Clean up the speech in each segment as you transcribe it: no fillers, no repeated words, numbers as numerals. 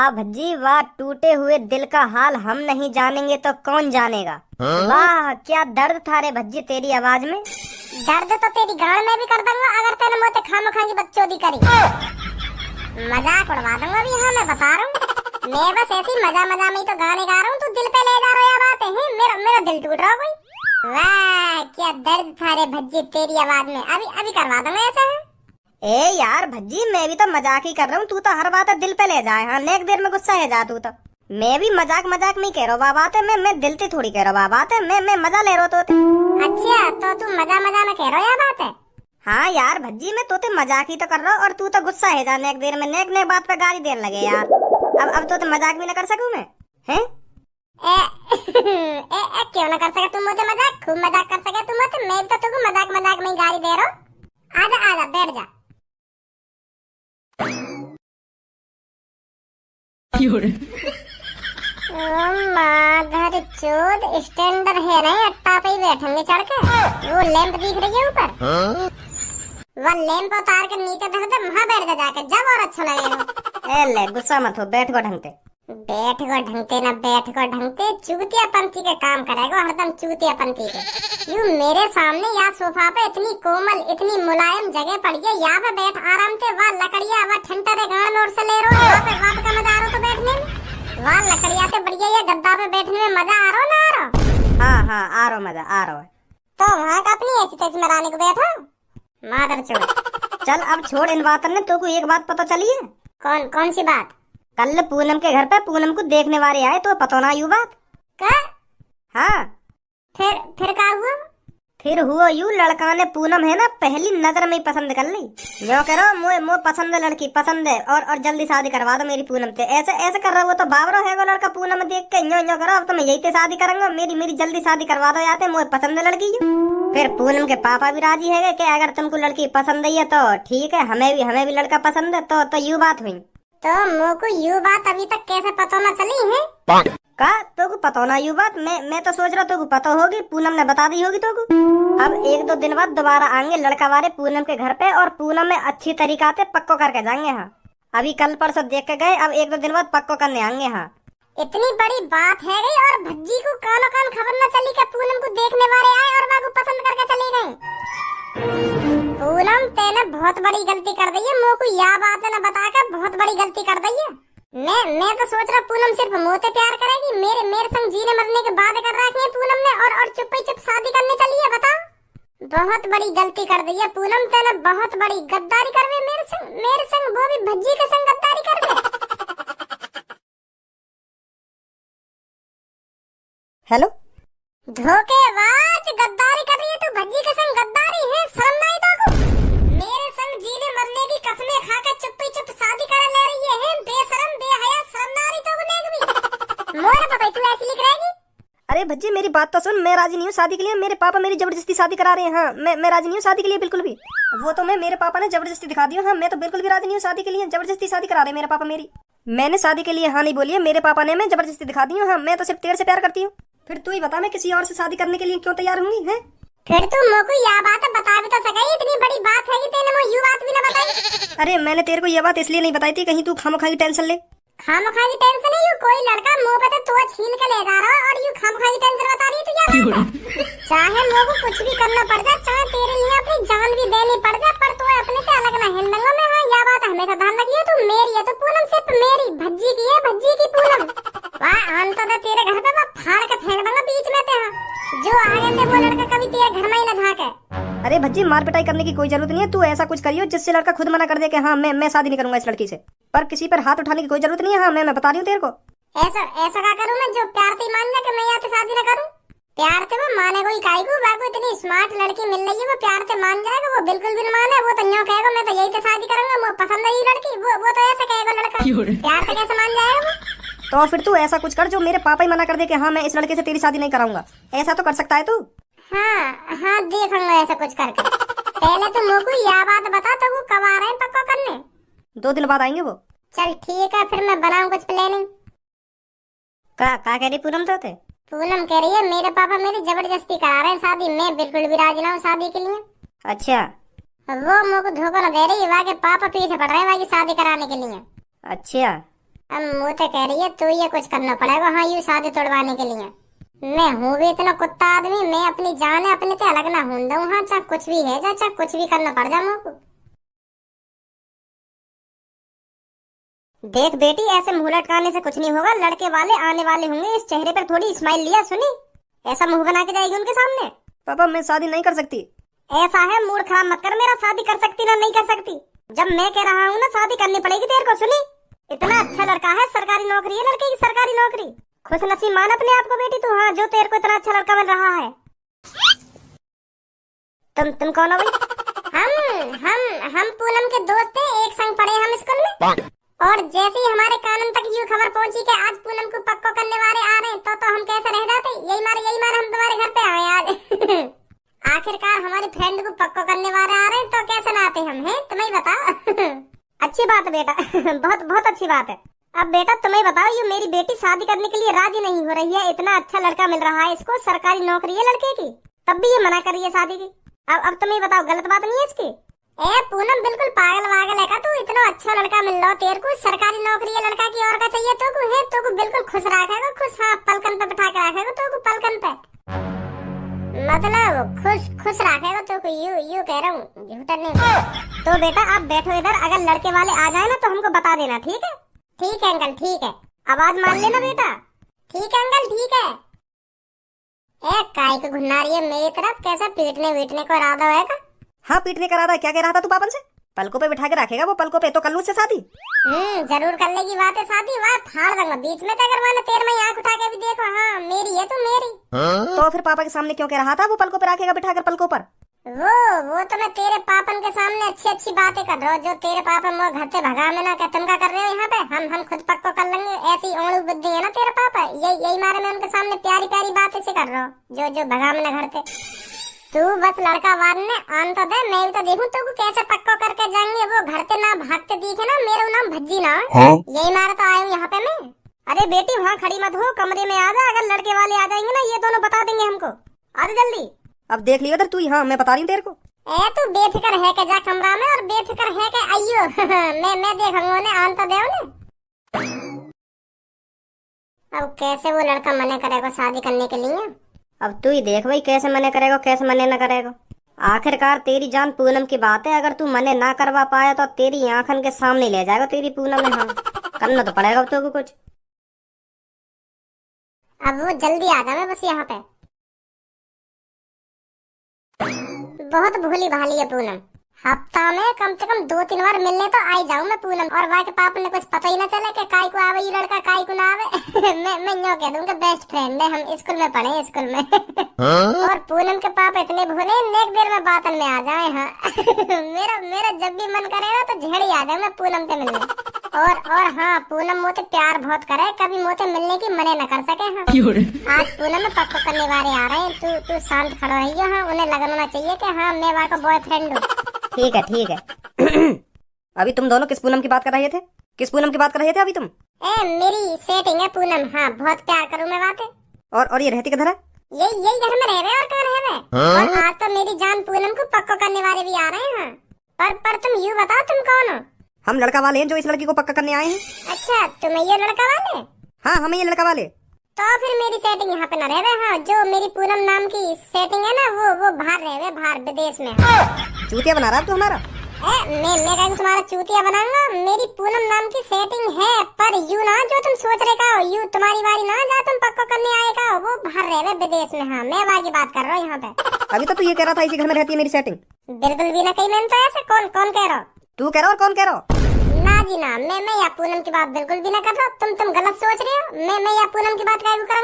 वाह भज्जी वाह, टूटे हुए दिल का हाल हम नहीं जानेंगे तो कौन जानेगा। वाह क्या दर्द था रे भज्जी तेरी आवाज में। दर्द तो तेरी गाड़ में भी कर दूंगा अगर तेरे मुंह ते खामखा की बकचोदी करी। मजाक उड़वा दूंगा भी। हाँ मैं बता रहा हूँ, मैं बस ऐसी मजा मजा में ही तो गाने गा रहा हूँ, तू दिल पे ले जा रहा है बात है। मेरा मेरा दिल टूट रहा कोई। वाह क्या दर्द था रे भज्जी तेरी आवाज में। अभी अभी करवा दूंगा ऐसा है। ए यार भज्जी, मैं भी तो मजाक ही कर रहा हूँ, तू तो हर बात दिल पे ले जाए। हाँ नेक देर में गुस्सा है जा तू तो। मैं भी मजाक मजाक में कह रहा हूँ बात है, मैं दिल से थोड़ी कह रहा हूँ बात है, मैं मजा ले रहा हूँ तो। अच्छा तो तू मजा मजा में कह रहा है बात है। हाँ यार भज्जी, मैं तो मजाक ही तो कर रहा हूँ और तू तो गुस्सा है जा नेक देर में। नेक नेक बात पे गाली देने लगे यार। अब तो मजाक भी ना कर सकूं मैं, हैं? क्यों ना कर सके तुम मुझे मजाक, खूब मजाक कर सके तुम मुझे। मैं तो तुमको मजाक मजाक में ही गाली दे रहा हूँ। आजा आजा बैठ जा। माधर चोद स्टैंडर है नहीं, अट्टा पे ही बैठेंगे चढ़ के। वो लैंप दिख रही है ऊपर, वह लैंप उतार के नीचे धर दे, वहाँ बैठ जा जाके, जब और अच्छा लगेगा। ए ले गुस्सा मत हो, बैठ गो ढंगते। बैठ गो ढंगते ना बैठ गो ढंगते, चूतिया पंथी के काम करेगा हरदम, चूतिया पंथी के। यूं मेरे सामने या सोफा पे इतनी कोमल इतनी मुलायम जगह पड़ी है, यहाँ पे बैठ आराम से। वह लकड़िया वह ठंडा गान और से ले रो, वहाँ पे बात का मजा आ रहा तो बैठने में। वह लकड़िया से बढ़िया ये गद्दा पे बैठने में मजा आ रहा ना आ रहा। हाँ हाँ आ रहा मजा आ रहा है। तो वहाँ का अपनी ऐसी तैसी मराने को बैठा मादर चोद। चल अब छोड़ इन बातों ने, तो को एक बात पता चली है? कौन कौन सी बात? कल पूनम के घर पे पूनम को देखने वाले आए, तो पता ना यू बात क्या? हाँ फिर क्या हुआ? फिर हुआ यू, लड़का ने पूनम है ना पहली नजर में ही पसंद कर ली। जो करो मुझे पसंद है, लड़की पसंद है और जल्दी शादी करवा दो मेरी पूनम से। ऐसे ऐसे कर रहा वो तो बाबरो है वो लड़का पूनम देख के यो करो, अब तो मैं यही से शादी करूंगा, मेरी मेरी जल्दी शादी करवा दो याते, मुझे पसंद है लड़की। फिर पूनम के पापा भी राजी है कि अगर तुमको लड़की पसंद है तो ठीक है, हमें भी लड़का पसंद है। तो यू बात हुई। तो मोको यू बात अभी तक कैसे पता न चली है? का तो को पता ना यू बात? मैं तो सोच रहा तो को पता होगी, पूनम ने बता दी होगी तो को। अब एक दो दिन बाद दोबारा आएंगे लड़का वाले पूनम के घर पे, और पूनम में अच्छी तरीका से पक्को करके जाएंगे। हाँ अभी कल परसों देख के गए, अब एक दो दिन बाद पक्को करने आएंगे। हाँ इतनी बड़ी बात है गई और भज्जी को कानो कान खबर न चली कि पूनम को देखने वाले आए और बाबू पसंद करके चली गई। पूनम तेने बहुत बड़ी गलती कर दी है, मोको यह बात न बता कर बहुत बड़ी गलती कर दी है। मैं तो सोच रहा पूनम सिर्फ मोते प्यार करेगी, मेरे संग जीने मरने के बाद कर रखी है पूनम ने, और चुप ही चुप शादी करने चली है। बता बहुत बड़ी गलती कर दी है पूनम तेने, बहुत बड़ी गद्दारी कर वे मेरे संग वो भी भज्जी के संग गद्दारी कर वे। हेलो धोखेबाज, गद्दारी कर रही है तू, भज्जी के संग गद्दारी है, शर्म नहीं तो मेरे संग जीने मरने की कसमें खा के चुप्पी चुप शादी कर ले रही है, बेशरम बेहया, शर्म ना रही तो भी मोर पता तू ऐसी लिख रहेगी। अरे भज्जी मेरी बात तो सुन, मैं राजी नहीं हूँ शादी के लिए, मेरे पापा मेरी जबरदस्ती शादी करा रहे हैं। हाँ मैं राजी नहीं हूँ शादी के लिए बिल्कुल भी। वो तो मेरे पापा ने जबरदस्ती दिखा दी। हाँ मैं तो बिल्कुल भी राजी नहीं हूँ शादी के लिए, जबरदस्ती शादी करा रहे मेरे पापा मेरी। मैंने शादी के लिए हाँ नहीं बोली है, मेरे पापा ने मैं जबरदस्ती दिखा दी हूँ। हाँ मैं तो सिर्फ तेरे से प्यार करती हूँ। फिर तू ही बता मैं किसी और से शादी करने के लिए क्यों तैयार होंगी? है फिर तू मोको यह बात बता भी तो सके, इतनी बड़ी बात है कि तेने वो यू बात भी ना बताई। अरे मैंने तेरे को यह बात इसलिए नहीं बताई थी कहीं तू खामखा की टेंशन ले। खामखा की टेंशन है? यू कोई लड़का मुंह पे तो छीन के ले जा रहा है और यू खामखा की टेंशन बता रही है तो क्या बात है? चाहे मोको कुछ भी करना पड़ जाए, चाहे तेरे लिए अपनी जान भी देनी पड़ जाए, पर तू अपने से अलग ना हिंदंगा में। हाँ यह बात हमेशा ध्यान रखिए, तू मेरी है तो पूनम सिर्फ मेरी, भज्जी की है, भज्जी की पूनम। वाह आन तो तेरे घर पे मैं फाड़ के फेंक दूंगा बीच में ते। जो आगे थे वो लड़का कभी तेरे घर में ही न झाके। अरे भज्जी मार पिटाई करने की कोई जरूरत नहीं है, तू ऐसा कुछ करियो जिससे लड़का खुद मना कर दे कि हाँ मैं शादी नहीं करूंगा इस लड़की से। पर किसी पर हाथ उठाने की कोई जरूरत नहीं है। हाँ मैं बता रही हूँ तेरे को। ऐसा क्या करूँ मैं जो प्यार से मान जाए कि मैं यहाँ से शादी न करूँ? प्यार से वो माने कोई काई को, बाको इतनी स्मार्ट लड़की मिल रही है, वो प्यार से मान जाएगा? वो बिल्कुल भी माने, वो तो यूँ कहेगा मैं तो यही से शादी करूंगा, वो पसंद है ये लड़की। वो तो ऐसा कहेगा लड़का, प्यार से कैसे मान जाएगा वो? तो फिर तू ऐसा कुछ कर जो मेरे पापा ही मना कर दे कि हाँ मैं इस लड़के से तेरी शादी नहीं कराऊंगा। ऐसा तो कर सकता है तू? हाँ देखूंगा ऐसा कुछ करके। पहले तो मोको यह बात बता तो वो कब आ रहे हैं पक्का करने? 2 दिन बाद आएंगे वो। चल ठीक है फिर मैं बनाऊं कुछ प्लानिंग। का कह रही पूनम तो? पूनम कह रही है मेरे पापा मेरी जबरदस्ती करा रहे हैं शादी, मैं बिल्कुल भी राजी ना हूँ शादी के लिए। अच्छा वो मोको धोखा न दे रही, वहाँ के पापा पीछे पड़ रहे हैं वहाँ की शादी कराने के लिए। अच्छा अब मुँह तो कह रही है तू ये कुछ करना पड़ेगा। हाँ यू शादी तोड़वाने के लिए मैं हूँ भी इतना कुत्ता आदमी, मैं अपनी जान है अपने से अलग ना हूं दऊं। हाँ चाहे कुछ भी है, चाहे कुछ भी करना पड़ जा मुझको। देख बेटी, ऐसे मुंह लटकाने से कुछ नहीं होगा। लड़के वाले आने वाले होंगे, इस चेहरे पर थोड़ी स्माइल लिया सुनी। ऐसा मुंह बना के जाएगी उनके सामने। पापा मैं शादी नहीं कर सकती। ऐसा है, मूड खराब मत कर मेरा। शादी कर सकती ना नहीं कर सकती, जब मैं कह रहा हूँ ना शादी करनी पड़ेगी तेरे को। सुनी, इतना अच्छा लड़का है, सरकारी नौकरी है लड़के की, सरकारी नौकरी। खुश नसीब मान अपने आप को बेटी तू। हाँ, जो तेरे को इतना अच्छा लड़का मिल रहा है। तुम कौन हो भाई? हम पूनम के दोस्त हैं, एक संग पढ़े हम स्कूल में। और जैसे ही हमारे कानन तक ये खबर पहुंची कि आज पूनम को पक्को करने वाले आ रहे हैं, तो हम कैसे रह जाते। यही मारे हम तुम्हारे घर पे आए आज। आखिरकार हमारी फ्रेंड को पक्को करने वाले आ रहे हैं, तो कैसे ना आते हम, हैं तुम्हें बता। अच्छी बात है बेटा। बहुत बहुत अच्छी बात है। अब बेटा तुम्हें बताओ, ये मेरी बेटी शादी करने के लिए राजी नहीं हो रही है। इतना अच्छा लड़का मिल रहा है इसको, सरकारी नौकरी है लड़के की, तब भी ये मना कर रही है शादी की। अब तुम्हें बताओ, गलत बात नहीं है इसकी? ए पूनम बिल्कुल पागल वागल है का तू? इतना अच्छा लड़का मिल रहा तेरे को, सरकारी नौकरी है लड़का की, और का चाहिए तो को है? तो को बिल्कुल खुश रखेगा, खुश। हाँ, पलकन पे बिठा के रखेगा तो को, पलकन पे मतलब खुश रखेगा तो को। यू कह रहा हूँ, झूठा नहीं। तो बेटा आप बैठो इधर, अगर लड़के वाले आ जाए ना तो हमको बता देना, ठीक है? ठीक है अंकल, ठीक है। आवाज मान लेना बेटा। ठीक है अंकल, ठीक है। ए काय को घुन्ना रही है मेरी तरफ, कैसा पीटने वीटने को इरादा है का? हाँ पीटने का इरादा है। क्या कह रहा था तू पापन से? पलकों पे बिठा के रखेगा वो, पलकों पे। तो कर लूं उससे शादी? जरूर कर लेगी बात है शादी। वाह फाड़ दूंगा बीच में, अगर मैंने तेरे में आंख उठा के भी देखो। हाँ मेरी है तू मेरी। तो फिर पापा के सामने क्यों कह रहा था वो पलकों पे रखेगा बिठा कर, पलकों पर? वो तो मैं तेरे पापन के सामने अच्छी बातें कर रहा हूँ। जो तेरे पापा वो घर से भगा में ना, क्या तुम क्या कर रहे हो यहाँ पे? हम खुद पक्को कर लेंगे। ऐसी ओणु बुद्धि है ना तेरे पापा, यही मारे मैं उनके सामने प्यारी बातें से कर रहा हूँ, जो भगा में ना घर से। तू बस लड़का वारने आन तो दे, मैं भी तो देखूं तू कैसे पक्को करके जाएंगे। वो घर से ना भागते दिखे ना, मेरा नाम भज्जी ना। यही मारे तो आया हूँ यहाँ पे मैं। अरे बेटी वहाँ खड़ी मत हो, कमरे में आ जा। अगर लड़के वाले आ जाएंगे ना, ये दोनों बता देंगे हमको। आ जा जल्दी। अब देख लियो उधर तू ही। हाँ मैं बता रही हूँ तेरे को। ए तू बेफिक्र है के जा कमरा में, और बेफिक्र है के आइयो। मैं देखूंगा उन्हें, आन तो दे उन्हें। अब कैसे वो लड़का मना करेगा शादी करने के लिए? अब तू ही देख भाई, कैसे मने करेगा, कैसे मने न करेगा। आखिरकार तेरी जान पूनम की बात है। अगर तू मने ना करवा पाया तो तेरी आंखन के सामने ले जाएगा तेरी पूनम में। हाँ करना तो पड़ेगा अब तो कुछ। अब वो जल्दी आ जाए बस यहाँ पे। बहुत भोली भाली है पूनम। हफ्ता में कम से कम 2-3 बार मिलने तो आई जाऊं मैं पूनम। और वहाँ के पापा ने कुछ पता ही ना चले कि काय को आवे ये लड़का, काय को ना आवे। मैं यूँ कह दूंगा बेस्ट फ्रेंड है, हम स्कूल में पढ़े स्कूल में। और पूनम के पापा इतने भोले, नेक देर में बातन में आ जाए। हाँ मेरा जब भी मन करेगा तो झेड़ी आ जाए मैं पूनम से मिलने। और हाँ पूनम मोते प्यार बहुत करे, कभी मोते मिलने की मने न कर सके। हाँ आज पूनम में पक्को करने वाले आ रहे हैं। तू शांत खड़ा रहियो। हाँ उन्हें लगना चाहिए कि हाँ मैं वहाँ का बॉयफ्रेंड हूँ। ठीक है। अभी तुम दोनों किस पूनम की बात कर रहे थे? किस पूनम की बात कर रहे थे अभी तुम? मेरी सेटिंग है पूनम। हाँ बहुत प्यार करूँ मैं बातें। और ये रहती किधर है? यही घर में रह रहे और कहाँ रह रहे? और आज तो मेरी जान पूनम को पक्को करने वाले भी आ रहे हैं। हाँ पर तुम यूँ बताओ तुम कौन हो? हम लड़का वाले हैं जो इस लड़की को पक्का करने आए हैं। अच्छा तुम ये लड़का वाले? हाँ हम ये लड़का वाले। तो फिर मेरी सेटिंग यहाँ पे न रह रहे। हाँ जो मेरी पूनम नाम की सेटिंग है ना, वो बाहर रह रहे, बाहर विदेश में। चूतिया बना रहा है तू हमारा। मैं कहीं तुम्हारा चूतिया बनाऊंगा? मेरी पूनम नाम की सेटिंग है, पर यू ना जो तुम सोच रहे का, यू तुम्हारी बारी ना जा तुम पक्को करने आएगा, वो बाहर रह विदेश में। हाँ मैं वहाँ की बात कर रहा हूँ यहाँ पे। अभी तो तू ये कह रहा था इसी घर में रहती है मेरी सेटिंग। बिल्कुल भी ना कहीं। मैंने तो ऐसे कौन कह रहा हो? तू कह रहा और कौन कह रहा? ना जी ना, मैं या पूनम की बात बिल्कुल भी ना कर रहा। तुम गलत सोच रहे हो। मैं या पूनम की बात क्या करूंगा?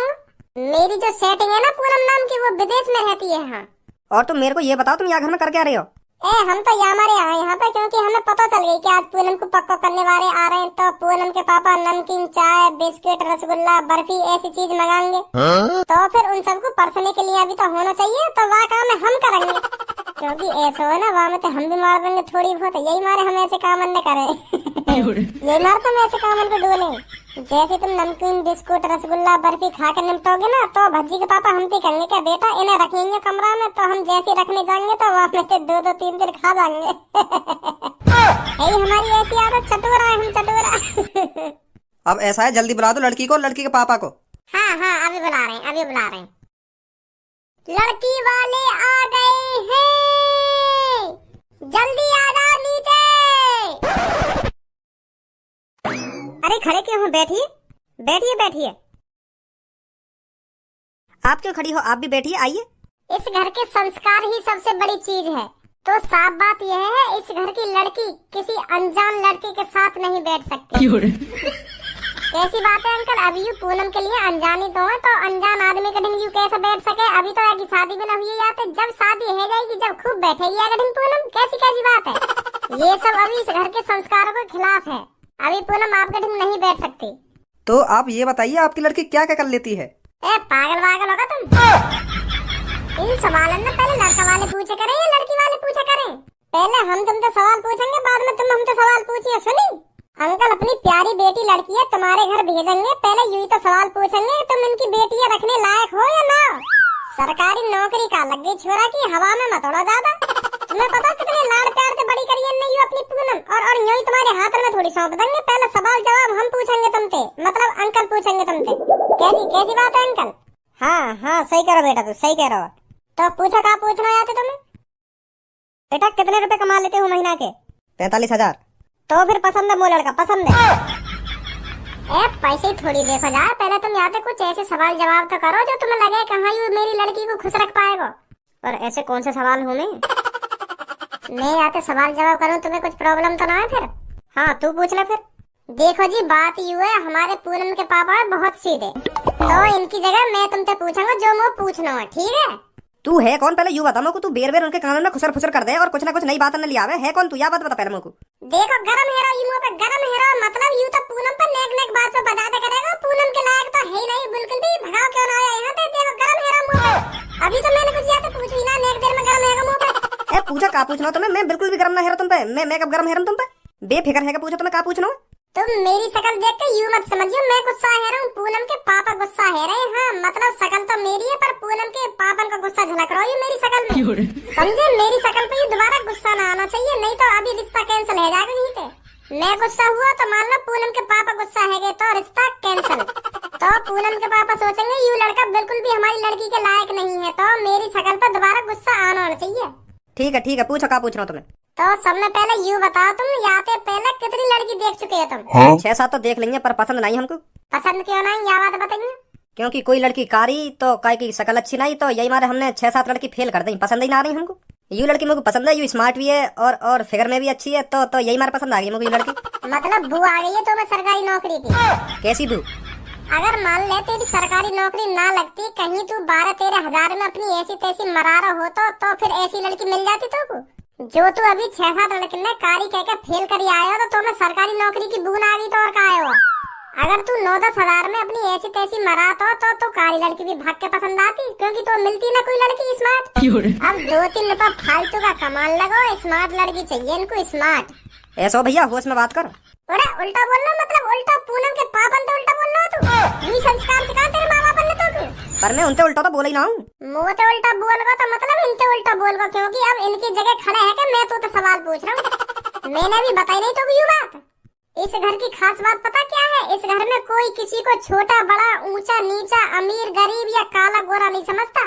मेरी जो सेटिंग है ना पूनम नाम की, वो विदेश में रहती है। हाँ और तुम मेरे को ये बताओ तुम यहाँ घर में कर क्या रहे हो? हम तो हमारे यहाँ पे, क्योंकि हमें पता चल गई कि आज पूनम को पक्को करने वाले आ रहे हैं, तो पूनम के पापा नमकीन, चाय, बिस्किट, रसगुल्ला, बर्फी ऐसी चीज मंगाएंगे। तो फिर उन सबको परसने के लिए अभी तो होना चाहिए, तो वहाँ काम हम करेंगे। क्योंकि ऐसा हो ना वहाँ में तो हम भी मार देंगे थोड़ी बहुत। यही मारे हम ऐसे काम न करे। यही मार तुम ऐसे काम को डोले। जैसे तुम नमकीन, बिस्कुट, रसगुल्ला, बर्फी खा कर निपटोगे ना, तो भज्जी के पापा हम भी कहेंगे क्या बेटा इन्हें रखेंगे कमरा में, तो हम जैसे रखने जाएंगे तो वहाँ में 2-3 दिन खा जाएंगे। यही हमारी ऐसी आदत, चटोरा है हम, चटोरा। अब ऐसा है, जल्दी बुला दो लड़की को और लड़की के पापा को। हाँ हाँ अभी बुला रहे हैं, अभी बुला रहे हैं। लड़की वाले आ गए हैं, जल्दी आ जाओ नीचे। अरे खड़े क्यों हो? बैठिए बैठिए बैठिए। आप क्यों खड़ी हो? आप भी बैठिए, आइए। इस घर के संस्कार ही सबसे बड़ी चीज है। तो साफ बात यह है, इस घर की लड़की किसी अनजान लड़के के साथ नहीं बैठ सकती। कैसी बात है अंकल? अभी यू पूनम के लिए अनजानी तो है, तो अनजान आदमी का ढंग यू कैसे बैठ सके? अभी तो आगे शादी भी न हुई आते, जब शादी हो जाएगी जब खूब बैठेगी आगे ढंग पूनम। कैसी कैसी बात है? ये सब अभी इस घर के संस्कारों के खिलाफ है। अभी पूनम आपके ढंग नहीं बैठ सकती। तो आप ये बताइए, आपकी लड़की क्या क्या कर लेती है? ए पागल वागल होगा तुम? इन सवालों में पहले लड़का वाले पूछे करें या लड़की वाले पूछे करें? पहले हम तुमसे सवाल पूछेंगे, बाद में तुम हमसे सवाल पूछिए। सुनी अंकल, अपनी प्यारी बेटी लड़की है, तुम्हारे घर भेजेंगे, पहले यूं ही तो सवाल पूछेंगे, तुम इनकी बेटियां रखने लायक हो या ना? सरकारी नौकरी का लग गई छोरा की, हवा में मत उड़ो ज्यादा। तुम्हें पता कितने लाड़ प्यार से बड़ी करी है नहीं अपनी पूनम, और यूं ही तुम्हारे हाथ में थोड़ी सौंप देंगे। पहले सवाल जवाब हम पूछेंगे तुमसे, मतलब अंकल पूछेंगे तुमसे। कैसी कैसी बात है अंकल? हाँ हाँ सही कह रहा बेटा, तू सही कह रहा। तो पूछो, क्या पूछना आते तुम्हें? बेटा कितने रुपए कमा लेते हो महीना के? 45,000। तो फिर पसंद है वो लड़का? पसंद है? ए पैसे ही थोड़ी देखो जाए, पहले तुम यहाँ पे कुछ ऐसे सवाल जवाब तो करो जो तुम्हें लगे कहाँ यू मेरी लड़की को खुश रख पाएगा। और ऐसे कौन से सवाल हूँ मैं यहाँ पे सवाल जवाब करूँ, तुम्हें कुछ प्रॉब्लम तो ना है फिर? हाँ तू पूछ ले फिर। देखो जी, बात यू है, हमारे पूनम के पापा है बहुत सीधे, तो इनकी जगह मैं तुमसे पूछूंगा जो मुझे पूछना है, ठीक है? तू है कौन? पहले यू बता मेरे को। तू बेर बेर उनके कानों में खुसर फुसर कर दे और कुछ ना कुछ नई बात न ले आवे। है कौन तू? या बात बता पहले मेरे को। देखो गरम हेरो, यू पे गरम हेरो मतलब यू तो पूनम पर नेक नेक बात पे बता दे करेगा। पूनम के लायक तो है नहीं बिल्कुल भी, भगाओ क्यों ना आया यहाँ पे? देखो गरम हेरो मुंह पे। अभी तो मैंने कुछ यहाँ पे पूछ ही ना, नेक देर में गरम हेरो मुंह पे। ए पूछा का पूछना तुम्हें? मैं बिल्कुल भी गरम ना हेरो तुम पे। मैं कब गरम हेरम तुम पे? बेफिक्र है का पूछो तुम्हें का पूछना है? तुम मेरी शकल देख के यूं मत समझियो मैं गुस्सा है रहा हूँ, पूनम के पापा गुस्सा है रहे। हाँ मतलब शकल तो मेरी है, पर पूनम के पापा का गुस्सा झलक रहा है मेरी शकल में, समझे? मेरी शकल पे दोबारा गुस्सा ना आना चाहिए, नहीं तो अभी रिश्ता कैंसिल हो जाएगा यहीं पे। मैं गुस्सा हुआ तो मान लो पूनम के पापा गुस्सा है तो रिश्ता कैंसिल। तो पूनम के पापा सोचेंगे यू लड़का बिल्कुल भी हमारी लड़की के लायक नहीं है, तो मेरी शकल पर दोबारा गुस्सा आना चाहिए। ठीक है पूछो का पूछना तुम्हें? तो सबसे पहले यू बताओ, तुम यहाँ पे पहले कितनी लड़की देख चुके हो तुम? 6-7 तो देख लेंगे, पर पसंद नहीं हमको। पसंद क्यों नहीं, यह बात बताइए। क्योंकि कोई लड़की कारी तो काय की शकल अच्छी नहीं, तो यही मारे हमने 6-7 लड़की फेल कर दी, पसंद ही ना रही हमको। यू लड़की मुझे पसंद है, यू स्मार्ट भी है और फिगर में भी अच्छी है, तो यही मारे पसंद आ गई मुझे लड़की। मतलब बू आ गई है तो मैं सरकारी नौकरी की? कैसी बू? अगर मान ले तेरी सरकारी नौकरी ना लगती, कहीं तू 12-13 हजार में अपनी ऐसी तैसी मरा रहा हो तो फिर ऐसी लड़की मिल जाती तो जो तू अभी 6-7 लड़के ने कारी कह के फेल करी आयो तो तुम्हें सरकारी नौकरी की बून आ गई तो और का आयो? अगर तू 9-10 हजार में अपनी ऐसी तैसी मरा तो कारी लड़की भी भाग के पसंद आती, क्योंकि तो मिलती ना कोई लड़की स्मार्ट। अब 2-3 रुपया फालतू का कमाल लगो, स्मार्ट लड़की चाहिए इनको, स्मार्ट। ऐसा भैया होश में बात कर। अरे उल्टा बोल रहा, मतलब उल्टा पूनम के पापन तो उल्टा बोल रहा तू। ये संस्कार सिखा तेरे माँ बाप ने तो? पर मैं उनसे उल्टा तो बोल ही ना हूँ। मुँह तो उल्टा बोल गो तो मतलब इनसे उल्टा बोल गो, क्योंकि अब इनकी जगह खड़े है कि मैं तो सवाल पूछ रहा हूँ। मैंने भी बताई नहीं तो यू बात। इस घर की खास बात पता क्या है? इस घर में कोई किसी को छोटा बड़ा, ऊंचा नीचा, अमीर गरीब या काला गोरा नहीं समझता।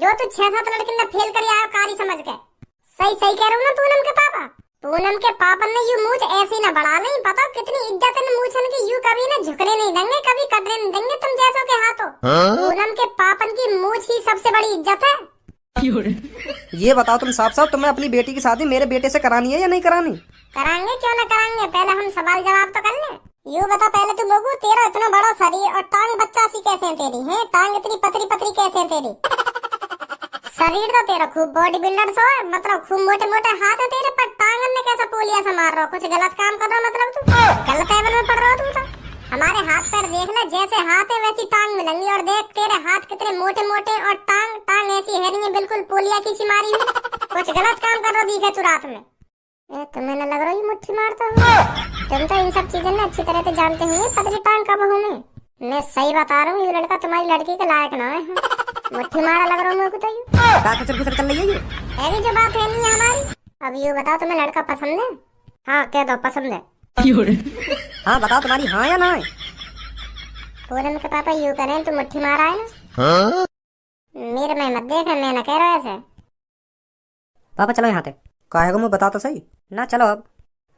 जो तू 6-7 लड़की ने फेल कर आया कारी समझ के। सही कह रहा हूँ ना पूनम के पापा? पूनम के पापा ने यू मूछ ऐसी न बढ़ा, नहीं पता कितनी इज्जत है मूछन की, यू कभी न झुकने नहीं देंगे, कभी कटने नहीं देंगे तुम जैसों के हाथों। पूनम के पापन की मूछ ही सबसे बड़ी इज्जत है। ये बताओ तुम साफ साफ, तुम्हें अपनी बेटी की शादी मेरे बेटे से करानी है या नहीं करानी? कराएंगे क्यों न कराएंगे, पहले हम सवाल जवाब तो कर ले। यू बता पहले तू लोगो, तेरा इतना बड़ा शरीर और टांग बच्चा सी कैसे है तेरी? है टांग इतनी पतली पतली कैसे है तेरी? शरीर तो तेरा खूब बॉडी बिल्डर सो है, मतलब खूब मोटे मोटे हाथ है तेरे, पर टांगन ने कैसा पोलिया से मार रहा हो? कुछ गलत काम कर रहा हो मतलब तू? गलत एवन में पड़ रहा हो तू तो? हमारे हाथ पैर देख ले, जैसे हाथ है वैसी टांग मिलेंगी, और देख तेरे हाथ कितने मोटे मोटे और टांग ऐसी है नहीं बिल्कुल पोलिया की सी मारी हुई। कुछ गलत काम कर रहा दिखे तू रात में। तुम्हें न लग रहा है मुट्ठी मारता हूँ? तुम तो इन सब चीजों में अच्छी तरह से जानते होंगे पतली टांग कब हूँ मैं सही बता रहा हूँ, ये लड़का तुम्हारी लड़की के लायक ना है। मुट्ठी मारा लग रहा हूँ मेरे को तो खुसर चल रही है ये? ऐसी जो बात है नहीं हमारी। अब ये बताओ तुम्हें लड़का पसंद है? हाँ कह दो पसंद है। हाँ बताओ तुम्हारी हाँ या ना है? पूनम के पापा यूं करें, तू मुट्ठी मारा है ना। मेरे में मत देख, मैं न कह रहा ऐसे। पापा चलो यहाँ से। काहे को मैं बता तो सही। ना चलो अब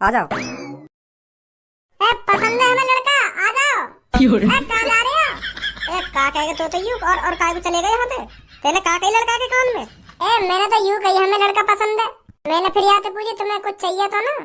आ जाओ। ए, पसंद है हमें लड़का, आ जाओ। कहाँ जा रहे हो? का कहेगा तो यूं और काय को चले गए यहाँ पे। तेने का कही लड़का के कान में? मैंने तो यूं कही हमें लड़का पसंद है। मैंने फिर यहाँ पे पूछी तुम्हें कुछ चाहिए तो ना।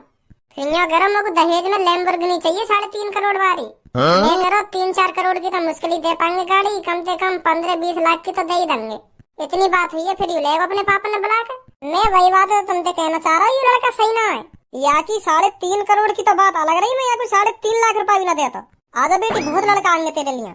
फिर यूं करो, मुझको दहेज में लैम्बोर्गिनी चाहिए 3.5 करोड़ वाली। ये करो 3-4 करोड़ की तो मुश्किल ही दे पाएंगे गाड़ी, कम से कम 15-20 लाख की तो दे ही देंगे। इतनी बात हुई है, फिर यू लेगा अपने पापा ने बुला के। मैं वही बात है तुमसे कहना चाह रहा हूँ, ये लड़का सही ना है। या की 3.5 करोड़ की तो बात अलग रही, मैं या कोई 3.5 लाख रुपया भी ना देता। आजा बेटी, बहुत लड़का आएंगे तेरे लिए।